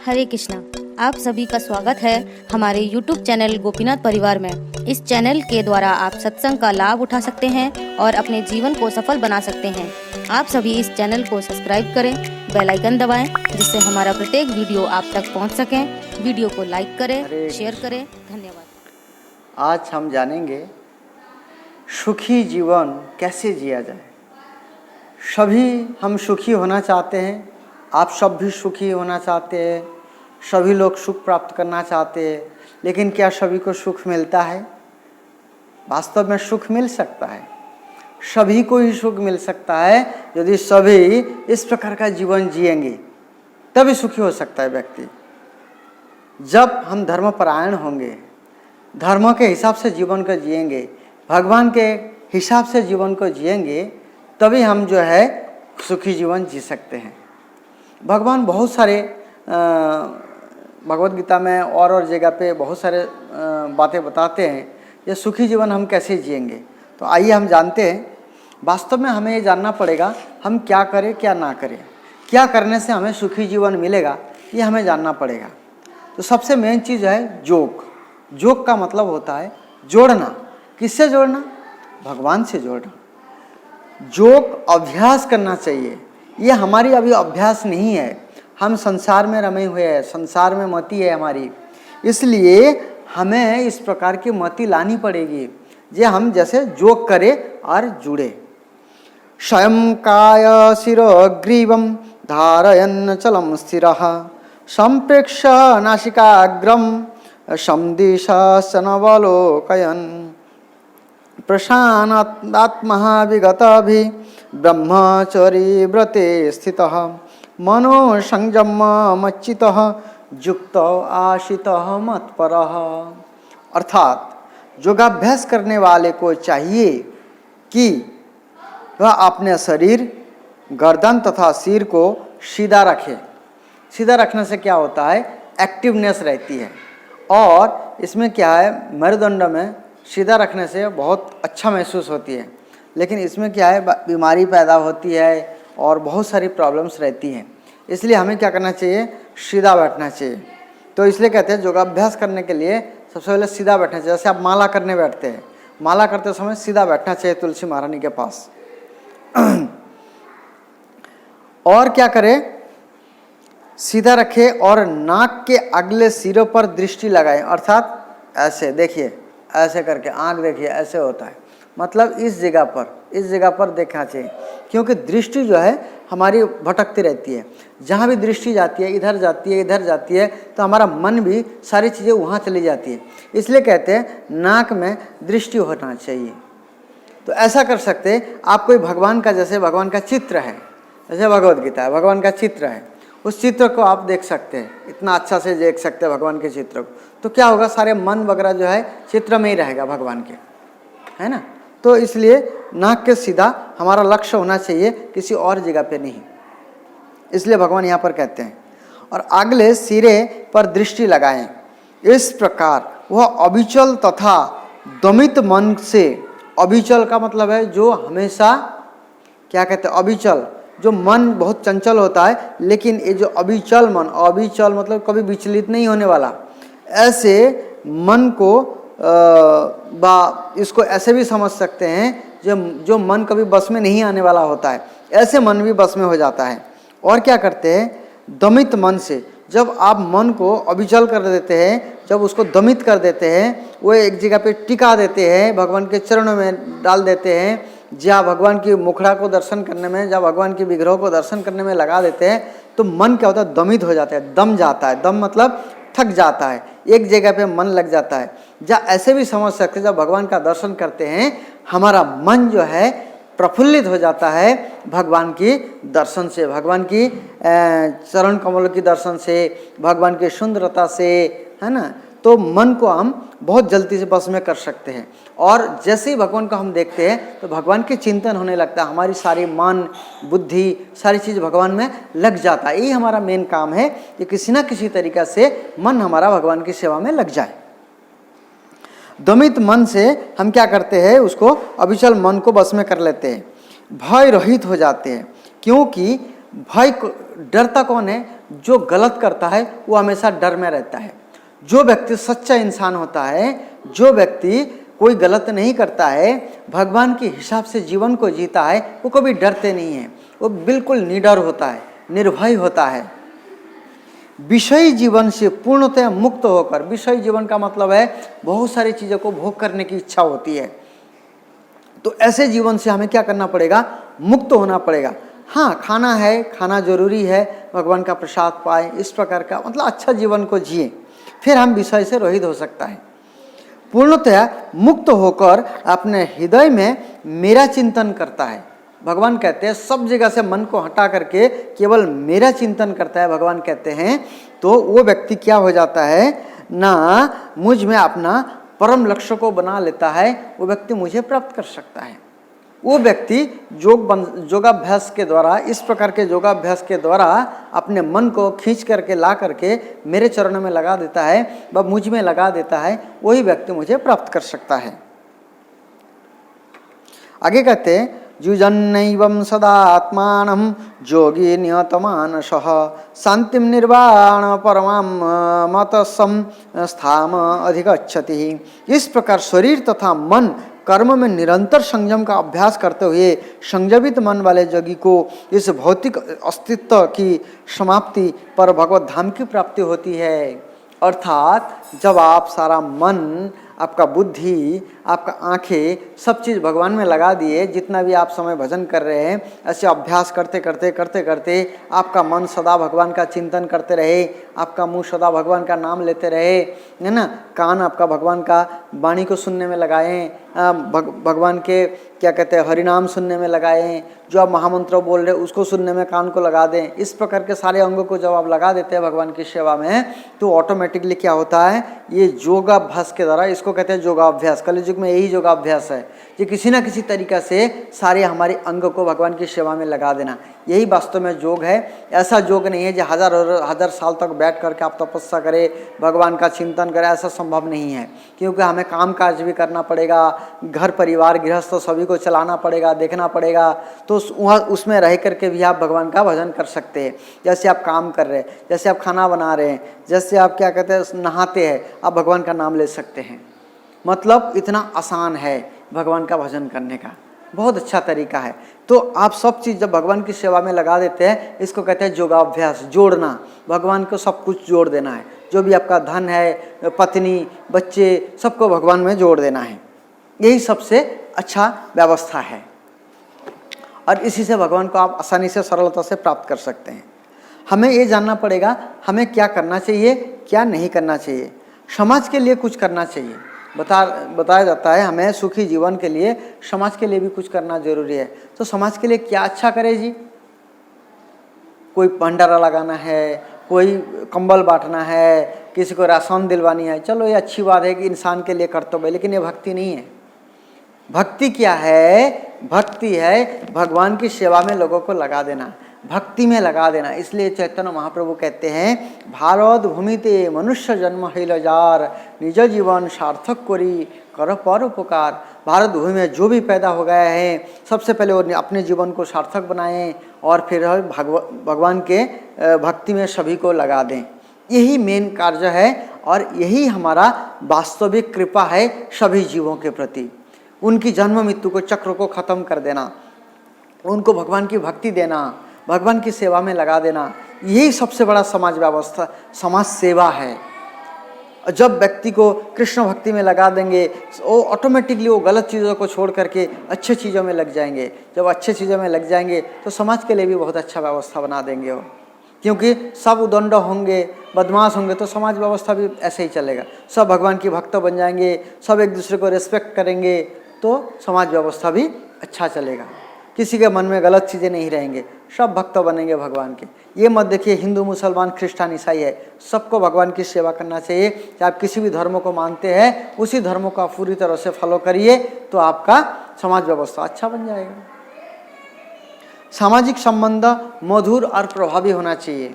हरे कृष्णा। आप सभी का स्वागत है हमारे YouTube चैनल गोपीनाथ परिवार में। इस चैनल के द्वारा आप सत्संग का लाभ उठा सकते हैं और अपने जीवन को सफल बना सकते हैं। आप सभी इस चैनल को सब्सक्राइब करें, बेल आइकन दबाएं, जिससे हमारा प्रत्येक वीडियो आप तक पहुंच सके। वीडियो को लाइक करें, शेयर करें। धन्यवाद। आज हम जानेंगे सुखी जीवन कैसे जिया जाए। सभी हम सुखी होना चाहते हैं, आप सब भी सुखी होना चाहते हैं, सभी लोग सुख प्राप्त करना चाहते हैं, लेकिन क्या सभी को सुख मिलता है? वास्तव में सुख मिल सकता है, सभी को ही सुख मिल सकता है यदि सभी इस प्रकार का जीवन जिएंगे, तभी सुखी हो सकता है व्यक्ति। जब हम धर्मपरायण होंगे, धर्म के हिसाब से जीवन को जिएंगे, भगवान के हिसाब से जीवन को जिएंगे, तभी हम जो है सुखी जीवन जी सकते हैं। भगवान बहुत सारे भगवत गीता में और जगह पे बहुत सारे बातें बताते हैं, ये सुखी जीवन हम कैसे जिएंगे। तो आइए हम जानते हैं। वास्तव में हमें ये जानना पड़ेगा हम क्या करें क्या ना करें, क्या करने से हमें सुखी जीवन मिलेगा, ये हमें जानना पड़ेगा। तो सबसे मेन चीज़ है योग। योग का मतलब होता है जोड़ना। किससे जोड़ना? भगवान से जोड़ना। योग अभ्यास करना चाहिए। ये हमारी अभी अभ्यास नहीं है, हम संसार में रमे हुए हैं, संसार में मति है हमारी, इसलिए हमें इस प्रकार की मति लानी पड़ेगी जे हम जैसे योग करें और जुड़े। स्वयं काय शिरोग्रीवं धारयन् चलं स्थिरः संप्रेक्ष्य नासिकाग्रं संदिशासनवलोकयन् प्रशान्तात्मः विगतभि ब्रह्मचरी व्रते स्थितः मनो संयममच्चितः युक्त आशितः मत्परः। अर्थात योगाभ्यास करने वाले को चाहिए कि वह अपने शरीर, गर्दन तथा सिर को सीधा रखे। सीधा रखने से क्या होता है? एक्टिवनेस रहती है। और इसमें क्या है, मेरुदंड में सीधा रखने से बहुत अच्छा महसूस होती है, लेकिन इसमें क्या है, बीमारी पैदा होती है और बहुत सारी प्रॉब्लम्स रहती हैं। इसलिए हमें क्या करना चाहिए? सीधा बैठना चाहिए। तो इसलिए कहते हैं योगाभ्यास करने के लिए सबसे पहले सीधा बैठना चाहिए। जैसे आप माला करने बैठते हैं, माला करते समय सीधा बैठना चाहिए तुलसी महारानी के पास। और क्या करें? सीधा रखे और नाक के अगले सिरों पर दृष्टि लगाएं। अर्थात ऐसे देखिए, ऐसे करके आंख देखिए, ऐसे होता है, मतलब इस जगह पर देखना चाहिए। क्योंकि दृष्टि जो है हमारी भटकती रहती है, जहाँ भी दृष्टि जाती है, इधर जाती है, इधर जाती है, तो हमारा मन भी सारी चीज़ें वहाँ चली जाती है। इसलिए कहते हैं नाक में दृष्टि होना चाहिए। तो ऐसा कर सकते हैं आप। कोई भगवान का, जैसे भगवान का चित्र है, जैसे भगवत गीता है, भगवान का चित्र है, उस चित्र को आप देख सकते हैं, इतना अच्छा से देख सकते हैं भगवान के चित्र को। तो क्या होगा, सारे मन वगैरह जो है चित्र में ही रहेगा भगवान के, है ना। तो इसलिए नाक के सीधा हमारा लक्ष्य होना चाहिए, किसी और जगह पे नहीं। इसलिए भगवान यहाँ पर कहते हैं और अगले सिरे पर दृष्टि लगाएं। इस प्रकार वह अविचल तथा दमित मन से, अविचल का मतलब है जो हमेशा, क्या कहते हैं, अविचल, जो मन बहुत चंचल होता है, लेकिन ये जो अविचल मन, अविचल मतलब कभी विचलित नहीं होने वाला, ऐसे मन को इसको ऐसे भी समझ सकते हैं जो मन कभी बस में नहीं आने वाला होता है, ऐसे मन भी बस में हो जाता है। और क्या करते हैं? दमित मन से, जब आप मन को अविचल कर देते हैं, जब उसको दमित कर देते हैं, वो एक जगह पे टिका देते हैं, भगवान के चरणों में डाल देते हैं, जहाँ भगवान की मुखड़ा को दर्शन करने में, जहाँ भगवान की विग्रह को दर्शन करने में लगा देते हैं, तो मन क्या होता है? दमित हो जाता है, दम जाता है। दम मतलब थक जाता है, एक जगह पे मन लग जाता है। जहाँ ऐसे भी समझ सकते हैं, जब भगवान का दर्शन करते हैं हमारा मन जो है प्रफुल्लित हो जाता है भगवान की दर्शन से, भगवान की चरण कमलों की दर्शन से, भगवान की सुंदरता से, है ना। तो मन को हम बहुत जल्दी से बस में कर सकते हैं। और जैसे ही भगवान को हम देखते हैं तो भगवान के चिंतन होने लगता है, हमारी सारी मन बुद्धि सारी चीज़ भगवान में लग जाता है। यही हमारा मेन काम है कि किसी ना किसी तरीक़ा से मन हमारा भगवान की सेवा में लग जाए। दमित मन से हम क्या करते हैं? उसको अविचल मन को बस में कर लेते हैं, भय रहित हो जाते हैं, क्योंकि डरता कौन है? जो गलत करता है वो हमेशा डर में रहता है। जो व्यक्ति सच्चा इंसान होता है, जो व्यक्ति कोई गलत नहीं करता है, भगवान के हिसाब से जीवन को जीता है, वो कभी डरते नहीं है, वो बिल्कुल निडर होता है, निर्भय होता है। विषयी जीवन से पूर्णतः मुक्त होकर, विषयी जीवन का मतलब है बहुत सारी चीज़ों को भोग करने की इच्छा होती है, तो ऐसे जीवन से हमें क्या करना पड़ेगा? मुक्त होना पड़ेगा। हाँ, खाना है, खाना जरूरी है, भगवान का प्रसाद पाए, इस प्रकार का मतलब अच्छा जीवन को जिए, फिर हम विषय से रहित हो सकता है। पूर्णतः मुक्त होकर अपने हृदय में मेरा चिंतन करता है। भगवान कहते हैं सब जगह से मन को हटा करके केवल मेरा चिंतन करता है, भगवान कहते हैं, तो वो व्यक्ति क्या हो जाता है ना, मुझ में अपना परम लक्ष्य को बना लेता है, वो व्यक्ति मुझे प्राप्त कर सकता है। वो व्यक्ति योगाभ्यास के द्वारा, इस प्रकार के योगाभ्यास के द्वारा अपने मन को खींच करके ला करके मेरे चरणों में लगा देता है, वह मुझ में लगा देता है, वही व्यक्ति मुझे प्राप्त कर सकता है। आगे कहते हैं, जुजन्नैवं सदा आत्मानं योगी नियतमानसः शांतिं निर्वाण परमां मतसं स्थाम अधिगच्छति। इस प्रकार शरीर तथा मन कर्म में निरंतर संयम का अभ्यास करते हुए संयमित मन वाले योगी को इस भौतिक अस्तित्व की समाप्ति पर भगवत धाम की प्राप्ति होती है। अर्थात जब आप सारा मन, आपका बुद्धि, आपका आंखें, सब चीज़ भगवान में लगा दिए, जितना भी आप समय भजन कर रहे हैं, ऐसे अभ्यास करते करते आपका मन सदा भगवान का चिंतन करते रहे, आपका मुंह सदा भगवान का नाम लेते रहे, है ना, कान आपका भगवान का वाणी को सुनने में लगाएं, भगवान के क्या कहते हैं हरिनाम सुनने में लगाएं, जो आप महामंत्र बोल रहे हैं उसको सुनने में कान को लगा दें। इस प्रकार के सारे अंगों को जब आप लगा देते हैं भगवान की सेवा में, तो ऑटोमेटिकली क्या होता है, ये योगाभ्यास के द्वारा, इसको कहते हैं योगाभ्यास, कलयुग में यही योगाभ्यास है कि किसी ना किसी तरीका से सारे हमारे अंग को भगवान की सेवा में लगा देना, यही वास्तव में योग है। ऐसा योग नहीं है जो हजार साल तक बैठ करके आप तपस्या करें, भगवान का चिंतन करें, ऐसा संभव नहीं है, क्योंकि हमें काम काज भी करना पड़ेगा, घर परिवार गृहस्थ सभी को चलाना पड़ेगा, देखना पड़ेगा, तो उसमें रह करके भी आप भगवान का भजन कर सकते हैं। जैसे आप काम कर रहे हैं, जैसे आप खाना बना रहे हैं, जैसे आप क्या कहते हैं नहाते हैं, आप भगवान का नाम ले सकते हैं। मतलब इतना आसान है भगवान का भजन करने का, बहुत अच्छा तरीका है। तो आप सब चीज़ जब भगवान की सेवा में लगा देते हैं, इसको कहते हैं योगाभ्यास, जोड़ना, भगवान को सब कुछ जोड़ देना है, जो भी आपका धन है, पत्नी, बच्चे, सबको भगवान में जोड़ देना है, यही सबसे अच्छा व्यवस्था है। और इसी से भगवान को आप आसानी से, सरलता से प्राप्त कर सकते हैं। हमें ये जानना पड़ेगा हमें क्या करना चाहिए, क्या नहीं करना चाहिए। समाज के लिए कुछ करना चाहिए, बताया जाता है हमें सुखी जीवन के लिए समाज के लिए भी कुछ करना जरूरी है। तो समाज के लिए क्या अच्छा करे जी? कोई भंडारा लगाना है, कोई कंबल बांटना है, किसी को राशन दिलवानी है, चलो ये अच्छी बात है कि इंसान के लिए कर्तव्य है, लेकिन ये भक्ति नहीं है। भक्ति क्या है? भक्ति है भगवान की सेवा में लोगों को लगा देना, भक्ति में लगा देना। इसलिए चैतन्य महाप्रभु कहते हैं, भारत भूमिते मनुष्य जन्म हईल जार, निज जीवन सार्थक करी कर पर उपकार। भारत भूमि में जो भी पैदा हो गया है, सबसे पहले वो अपने जीवन को सार्थक बनाएं और फिर भगवान के भक्ति में सभी को लगा दें। यही मेन कार्य है और यही हमारा वास्तविक कृपा है सभी जीवों के प्रति। उनकी जन्म मृत्यु को, चक्र को खत्म कर देना, उनको भगवान की भक्ति देना, भगवान की सेवा में लगा देना, यही सबसे बड़ा समाज व्यवस्था, समाज सेवा है। जब व्यक्ति को कृष्ण भक्ति में लगा देंगे, वो ऑटोमेटिकली वो गलत चीज़ों को छोड़ करके अच्छे चीज़ों में लग जाएंगे। जब अच्छे चीज़ों में लग जाएंगे तो समाज के लिए भी बहुत अच्छा व्यवस्था बना देंगे वो, क्योंकि सब उदंड होंगे, बदमाश होंगे, तो समाज व्यवस्था भी ऐसे ही चलेगा। सब भगवान की भक्त बन जाएंगे, सब एक दूसरे को रिस्पेक्ट करेंगे, तो समाज व्यवस्था भी अच्छा चलेगा। किसी के मन में गलत चीज़ें नहीं रहेंगे, सब भक्त बनेंगे भगवान के। ये मत देखिए हिंदू, मुसलमान, क्रिश्चियन, ईसाई है, सबको भगवान की सेवा करना चाहिए। चाहे आप किसी भी धर्म को मानते हैं, उसी धर्म को आप पूरी तरह से फॉलो करिए, तो आपका समाज व्यवस्था अच्छा बन जाएगा। सामाजिक संबंध मधुर और प्रभावी होना चाहिए,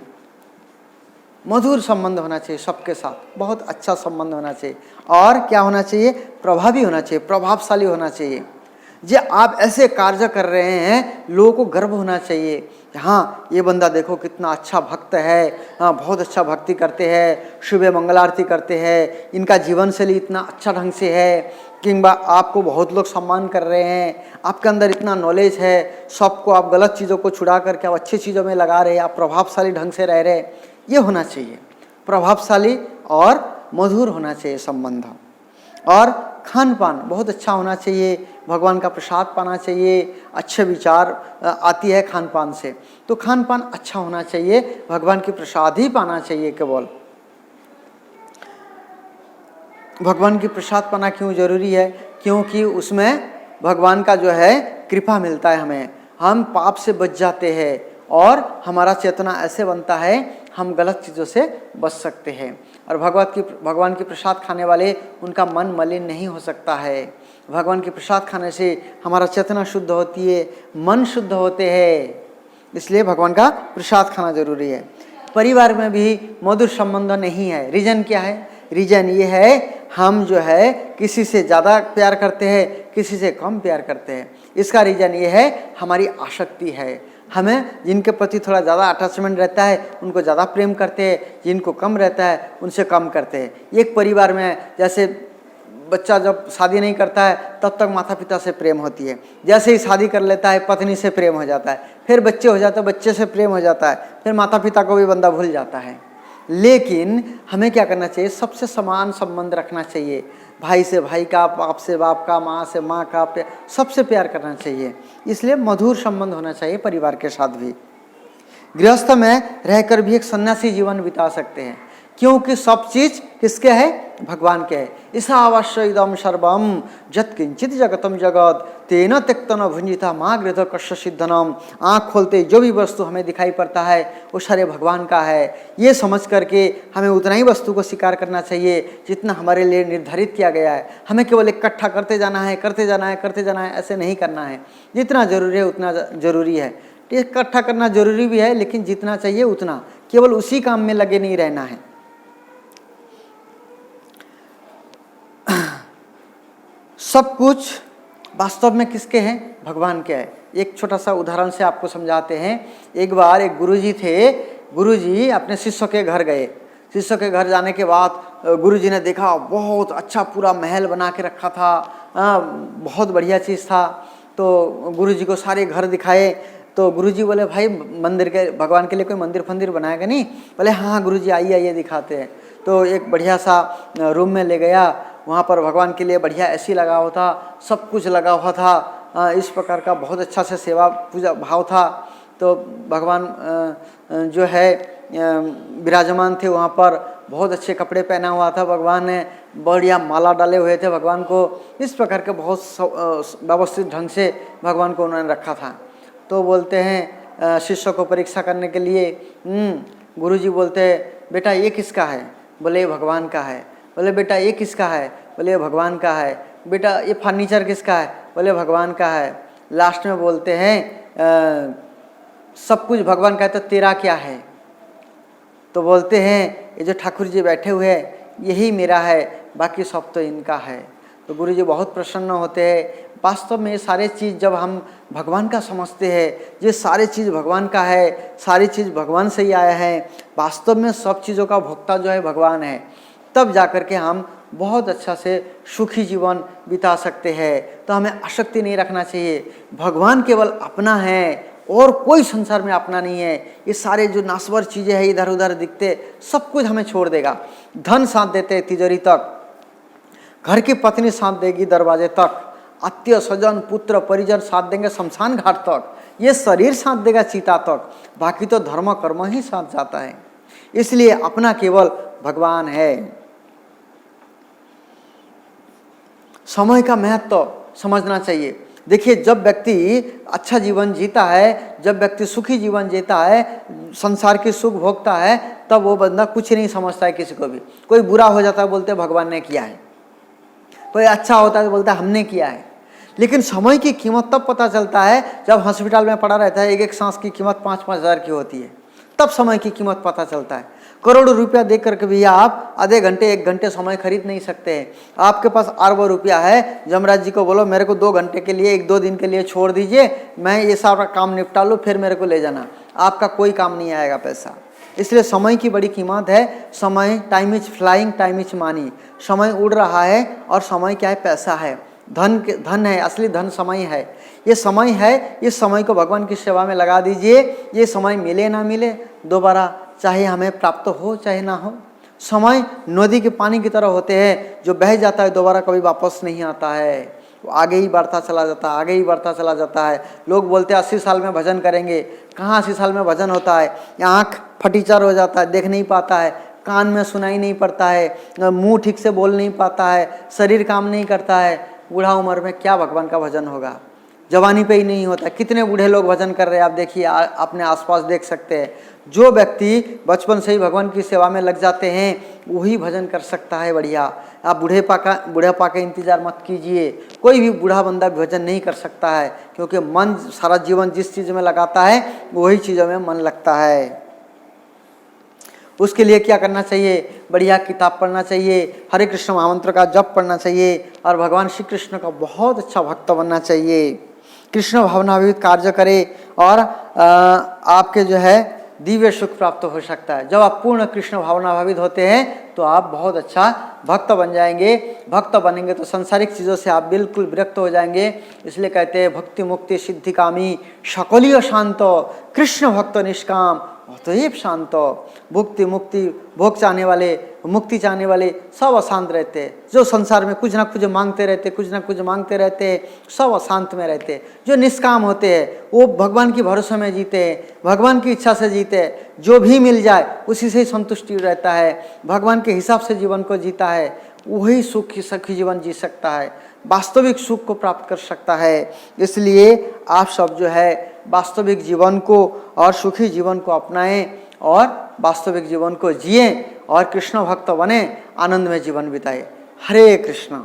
मधुर संबंध होना चाहिए सबके साथ, बहुत अच्छा संबंध होना चाहिए। और क्या होना चाहिए? प्रभावी होना चाहिए, प्रभावशाली होना चाहिए। जे आप ऐसे कार्य कर रहे हैं, लोगों को गर्व होना चाहिए, हाँ ये बंदा देखो कितना अच्छा भक्त है, हाँ बहुत अच्छा भक्ति करते हैं, सुबह मंगल आरती करते हैं, इनका जीवन शैली इतना अच्छा ढंग से है, किंबा आपको बहुत लोग सम्मान कर रहे हैं, आपके अंदर इतना नॉलेज है, सबको आप गलत चीज़ों को छुड़ा करके आप अच्छी चीज़ों में लगा रहे हैं, आप प्रभावशाली ढंग से रह रहे, ये होना चाहिए। प्रभावशाली और मधुर होना चाहिए संबंध। और खान पान बहुत अच्छा होना चाहिए, भगवान का प्रसाद पाना चाहिए, अच्छे विचार आती है खान पान से, तो खान पान अच्छा होना चाहिए, भगवान की प्रसाद ही पाना चाहिए केवल। भगवान की प्रसाद पाना क्यों जरूरी है? क्योंकि उसमें भगवान का जो है कृपा मिलता है हमें, हम पाप से बच जाते हैं और हमारा चेतना ऐसे बनता है हम गलत चीज़ों से बच सकते हैं। और भगवान की प्रसाद खाने वाले उनका मन मलिन नहीं हो सकता है। भगवान की प्रसाद खाने से हमारा चेतना शुद्ध होती है, मन शुद्ध होते हैं, इसलिए भगवान का प्रसाद खाना जरूरी है। परिवार में भी मधुर संबंध नहीं है, रीजन क्या है? रीजन ये है हम जो है किसी से ज़्यादा प्यार करते हैं, किसी से कम प्यार करते हैं। इसका रीजन ये है हमारी आसक्ति है, हमें जिनके प्रति थोड़ा ज़्यादा अटैचमेंट रहता है उनको ज़्यादा प्रेम करते हैं, जिनको कम रहता है उनसे कम करते हैं। एक परिवार में जैसे बच्चा जब शादी नहीं करता है तब तक माता पिता से प्रेम होती है, जैसे ही शादी कर लेता है पत्नी से प्रेम हो जाता है, फिर बच्चे हो जाते हैं बच्चे से प्रेम हो जाता है, फिर माता पिता को भी बंदा भूल जाता है। लेकिन हमें क्या करना चाहिए? सबसे समान संबंध रखना चाहिए, भाई से भाई का, बाप से बाप का, माँ से माँ का, सबसे प्यार करना चाहिए। इसलिए मधुर संबंध होना चाहिए परिवार के साथ भी। गृहस्थ में रहकर भी एक सन्यासी जीवन बिता सकते हैं, क्योंकि सब चीज किसके है? भगवान के है। ईशावास्य इदम सर्वम जत किंचित जगतम जगत तेन त्यक्तन भुंजिता माँ गृह कश्य सिद्धनम। आँख खोलते जो भी वस्तु हमें दिखाई पड़ता है वो सारे भगवान का है, ये समझ करके हमें उतना ही वस्तु को स्वीकार करना चाहिए जितना हमारे लिए निर्धारित किया गया है। हमें केवल इकट्ठा करते जाना है, करते जाना है, करते जाना है, ऐसे नहीं करना है। जितना जरूरी है उतना जरूरी है, इकट्ठा करना जरूरी भी है, लेकिन जितना चाहिए उतना, केवल उसी काम में लगे नहीं रहना है। सब कुछ वास्तव में किसके हैं? भगवान के हैं। एक छोटा सा उदाहरण से आपको समझाते हैं। एक बार एक गुरुजी थे, गुरुजी अपने शिष्य के घर गए। शिष्य के घर जाने के बाद गुरुजी ने देखा बहुत अच्छा पूरा महल बना के रखा था, बहुत बढ़िया चीज़ था। तो गुरुजी को सारे घर दिखाए। तो गुरुजी बोले भाई मंदिर के, भगवान के लिए कोई मंदिर फंदिर बनाएगा नहीं? बोले हाँ गुरुजी आइए आइए दिखाते हैं। तो एक बढ़िया सा रूम में ले गया, वहाँ पर भगवान के लिए बढ़िया एसी लगा हुआ था, सब कुछ लगा हुआ था, इस प्रकार का बहुत अच्छा से सेवा पूजा भाव था। तो भगवान जो है विराजमान थे वहाँ पर, बहुत अच्छे कपड़े पहना हुआ था भगवान ने, बढ़िया माला डाले हुए थे भगवान को, इस प्रकार के बहुत व्यवस्थित ढंग से भगवान को उन्होंने रखा था। तो बोलते हैं शिष्य को परीक्षा करने के लिए, गुरुजी बोलते हैं बेटा ये किसका है? बोले भगवान का है। बोले बेटा ये किसका है? बोले भगवान का है। बेटा ये फर्नीचर किसका है? बोले भगवान का है। लास्ट में बोलते हैं सब कुछ भगवान का है तो तेरा क्या है? तो बोलते हैं ये जो ठाकुर जी बैठे हुए हैं यही मेरा है, बाकी सब तो इनका है। तो गुरु जी बहुत प्रसन्न होते हैं। वास्तव में ये सारे चीज़ जब हम भगवान का समझते हैं, ये सारे चीज़ भगवान का है, सारी चीज़ भगवान से ही आया है, वास्तव में सब चीज़ों का भोक्ता जो है भगवान है, तब जाकर के हम बहुत अच्छा से सुखी जीवन बिता सकते हैं। तो हमें आसक्ति नहीं रखना चाहिए, भगवान केवल अपना है और कोई संसार में अपना नहीं है। ये सारे जो नाश्वर चीज़ें हैं इधर उधर दिखते, सब कुछ हमें छोड़ देगा। धन साथ देते तिजोरी तक, घर की पत्नी साथ देगी दरवाजे तक, आत्मीय स्वजन पुत्र परिजन साथ देंगे शमशान घाट तक, ये शरीर साथ देगा चीता तक, बाकी तो धर्म कर्म ही साथ जाता है। इसलिए अपना केवल भगवान है। समय का महत्व समझना चाहिए। देखिए जब व्यक्ति अच्छा जीवन जीता है, जब व्यक्ति सुखी जीवन जीता है, संसार की सुख भोगता है, तब वो बंदा कुछ नहीं समझता है किसी को भी। कोई बुरा हो जाता है बोलते भगवान ने किया है, कोई अच्छा होता है तो बोलता है हमने किया है। लेकिन समय की कीमत तब पता चलता है जब हॉस्पिटल में पड़ा रहता है, एक एक सांस की कीमत 5-5 हज़ार की होती है, तब समय की कीमत पता चलता है। करोड़ों रुपया दे करके भी आप आधे घंटे 1 घंटे समय खरीद नहीं सकते हैं। आपके पास अरबों रुपया है, जमराज जी को बोलो मेरे को 2 घंटे के लिए 1-2 दिन के लिए छोड़ दीजिए, मैं ये सारा काम निपटा लूँ, फिर मेरे को ले जाना। आपका कोई काम नहीं आएगा पैसा। इसलिए समय की बड़ी कीमत है। समय, time is flying, time is money. समय उड़ रहा है और समय क्या है? पैसा है, धन है, असली धन समय है। ये समय है, इस समय को भगवान की सेवा में लगा दीजिए। ये समय मिले ना मिले दोबारा, चाहे हमें प्राप्त हो चाहे ना हो। समय नदी के पानी की तरह होते हैं, जो बह जाता है दोबारा कभी वापस नहीं आता है, वो आगे ही बढ़ता चला जाता है, आगे ही बढ़ता चला जाता है। लोग बोलते हैं 80 साल में भजन करेंगे, कहाँ 80 साल में भजन होता है? आँख फटीचर हो जाता है, देख नहीं पाता है, कान में सुनाई नहीं पड़ता है, मुंह ठीक से बोल नहीं पाता है, शरीर काम नहीं करता है। बूढ़ा उम्र में क्या भगवान का भजन होगा? जवानी पे ही नहीं होता। कितने बूढ़े लोग भजन कर रहे हैं, आप देखिए, अपने आसपास देख सकते हैं। जो व्यक्ति बचपन से ही भगवान की सेवा में लग जाते हैं वही भजन कर सकता है बढ़िया। आप बुढ़ापा का इंतजार मत कीजिए। कोई भी बूढ़ा बंदा भजन नहीं कर सकता है, क्योंकि मन सारा जीवन जिस चीज़ में लगाता है वही चीज़ों में मन लगता है। उसके लिए क्या करना चाहिए? बढ़िया किताब पढ़ना चाहिए, हरे कृष्ण महामंत्र का जप पढ़ना चाहिए और भगवान श्री कृष्ण का बहुत अच्छा भक्त बनना चाहिए। कृष्ण भावनाभित कार्य करे और आपके जो है दिव्य सुख प्राप्त हो सकता है। जब आप पूर्ण कृष्ण भावनाभावित होते हैं तो आप बहुत अच्छा भक्त बन जाएंगे। भक्त बनेंगे तो सांसारिक चीज़ों से आप बिल्कुल विरक्त हो जाएंगे। इसलिए कहते हैं भक्ति मुक्ति सिद्धि कामी सकलीय शांतो कृष्ण भक्त निष्काम अतएव शांतो। भुक्ति मुक्ति भोग चाहने वाले, मुक्ति चाहने वाले सब अशांत रहते हैं। जो संसार में कुछ ना कुछ मांगते रहते, कुछ ना कुछ मांगते रहते हैं, सब अशांत में रहते हैं। जो निष्काम होते हैं वो भगवान की भरोसे में जीते हैं, भगवान की इच्छा से जीते हैं। जो भी मिल जाए उसी से ही संतुष्टि रहता है, भगवान के हिसाब से जीवन को जीता है, वही सुखी जीवन जी सकता है, वास्तविक सुख को प्राप्त कर सकता है। इसलिए आप सब जो है वास्तविक जीवन को और सुखी जीवन को अपनाएं और वास्तविक जीवन को जिएं और कृष्ण भक्त बने, आनंद में जीवन बिताएं। हरे कृष्ण।